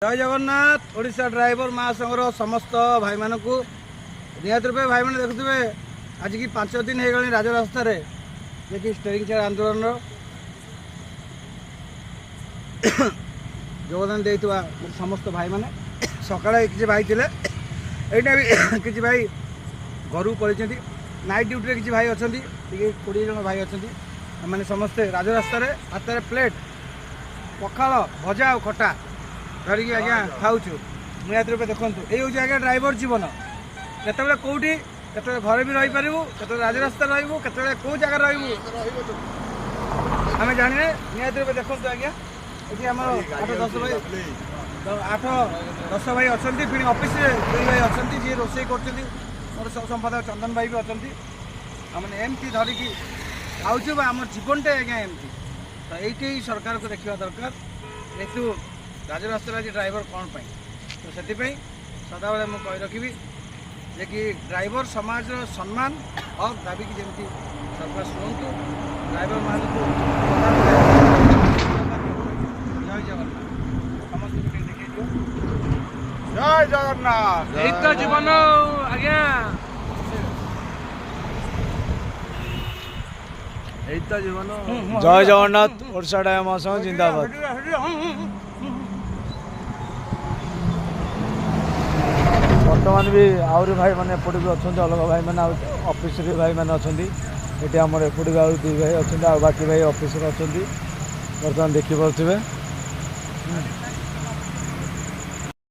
जय जगन्नाथ ओडिशा ड्राइवर महासंघर समस्त भाई मान को निहत रूपे भाई मैंने देखुए आज की 5 दिन हो गई राजरास्तार जे स्टेरिंग चेयर आंदोलन योगदान दे समस्त भाई मैंने सकाଳେ किसी भाई थे यहाँ भी किसी भाई घर पड़े नाइट ड्यूटी किसी भाई अच्छा 20 जन भाई अच्छा मैंने समस्ते राजरास्तार हाथ में प्लेट पखाल भजा और खटा धरिकी आज्ञा खाऊँ निहत रूपे देखूँ ये हूँ आज्ञा ड्राइवर जीवन केतबे कौटी केतबे घरे भी रहीपर केतबे राजरास्ता रू केतबे कौ जगह आम जाने निहत रूपे देखूँ आज्ञा ये आम 8-10 भाई 8-10 भाई अच्छा फिर ऑफिस 2 भाई अच्छा जी रोसे कर सब संपादक चंदन भाई भी अच्छा आम एमती धरिकी खाऊँ आम जीवनटा आज्ञा एमती तो ये सरकार को देखा दरकार जेतु राजरास्ता आज ड्राइवर कौन पाई तो से सदाबले मुझे कही रखी जे कि ड्राइवर समाज सम्मान और दाबी की जमी सरकार शुणु ड्राइवर मान को जय जगन्नाथ समस्त देखिए जय जगन्नाथ यही तो जीवन आज्ञा यही तो जीवन जय जगन्नाथ ओडिशा ड्राइवर महासंघ जिंदाबाद। बर्तमान भी आहरी भाई मैंने एपटे भी अच्छा अलग भाई मैंने ऑफिस भी भाई मैंने अच्छा ये आम एपटे भी आहरी 2 भाई अच्छा बाकी भाई ऑफिस अच्छा बर्तमान देखिपे।